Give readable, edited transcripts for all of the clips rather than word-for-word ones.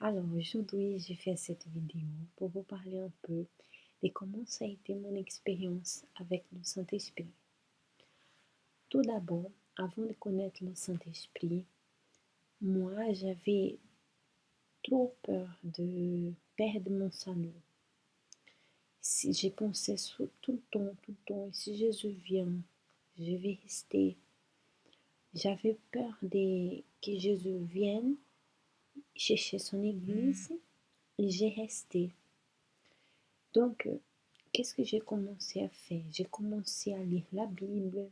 Alors, aujourd'hui, j'ai fait cette vidéo pour vous parler un peu de comment ça a été mon expérience avec le Saint-Esprit. Tout d'abord, avant de connaître le Saint-Esprit, moi, j'avais trop peur de perdre mon salut. Si j'ai pensé tout le temps, si Jésus vient, je vais rester. J'avais peur que Jésus vienne chercher son église et j'ai resté. Donc, qu'est-ce que j'ai commencé à faire? J'ai commencé à lire la Bible.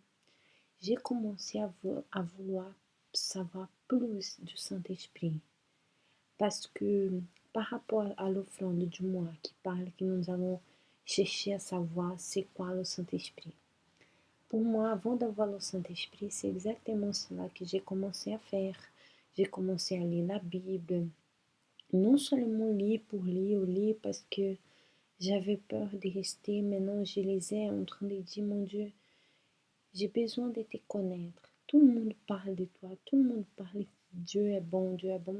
J'ai commencé à vouloir savoir plus du Saint-Esprit. Parce que par rapport à l'offrande du mois qui parle que nous allons chercher à savoir c'est quoi le Saint-Esprit. Pour moi, avant d'avoir le Saint-Esprit, c'est exactement cela que j'ai commencé à faire. J'ai commencé à lire la Bible. Non seulement lire parce que j'avais peur de rester. Maintenant, je lisais en train de dire, mon Dieu, j'ai besoin de te connaître. Tout le monde parle de toi. Tout le monde parle Dieu est bon, Dieu est bon.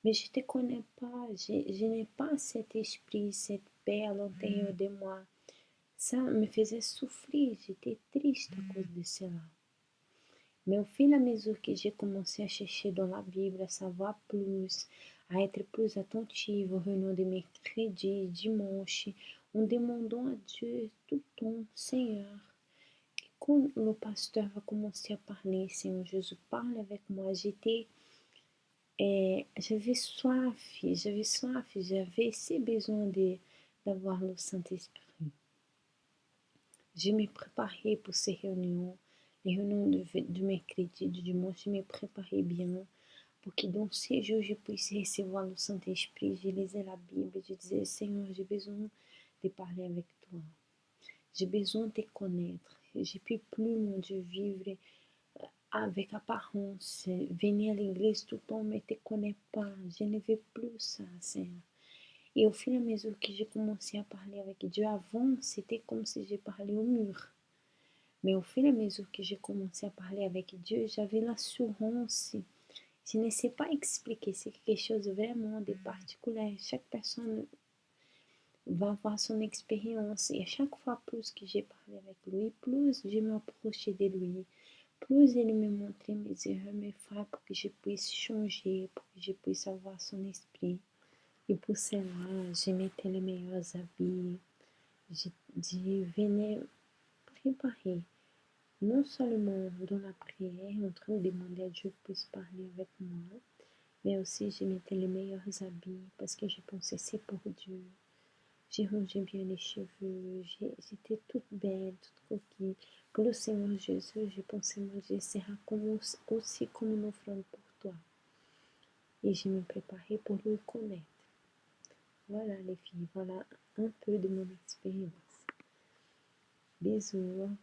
Mais je ne te connais pas. Je n'ai pas cet esprit, cette paix à l'intérieur de moi. Ça me faisait souffrir. J'étais triste à cause de cela. Mais au fur et à mesure que j'ai commencé à chercher dans la Bible, à savoir plus, à être plus attentive aux réunions de mercredi, dimanche, en demandant à Dieu tout le temps, Seigneur, quand le pasteur a commencé à parler, Seigneur Jésus, parle avec moi, j'avais soif, j'avais si besoin d'avoir le Saint-Esprit. Je me préparais pour ces réunions, les réunions du mercredi, du dimanche, je me préparais bien pour que dans ces jours, je puisse recevoir le Saint-Esprit. Je lisais la Bible, je disais, Seigneur, j'ai besoin de parler avec toi. J'ai besoin de te connaître. Je ne peux plus, mon Dieu, vivre avec apparence, venir à l'église tout le temps, mais ne te connais pas. Je ne veux plus ça, Seigneur. Et au fur et à mesure que j'ai commencé à parler avec Dieu, avant, c'était comme si je parlais au mur. Mais au fur et à mesure que j'ai commencé à parler avec Dieu, j'avais l'assurance. Je ne sais pas expliquer, c'est quelque chose vraiment de particulier. Chaque personne va avoir son expérience. Et à chaque fois plus que j'ai parlé avec lui, plus je m'approchais de lui, plus il me montrait mes erreurs, mes failles pour que je puisse changer, pour que je puisse avoir son esprit. Et pour cela, je mettais les meilleurs habits. Je venais préparer, non seulement dans la prière, en train de demander à Dieu puisse parler avec moi, mais aussi je mettais les meilleurs habits parce que je pensais c'est pour Dieu. J'ai rangé bien les cheveux, j'étais toute belle, toute coquille. Pour le Seigneur Jésus, je pensais, mon Dieu, sera aussi comme une offrande pour toi. Et je me préparais pour le connaître. Voilà les filles, voilà un peu de mon expérience. Bisous, au revoir.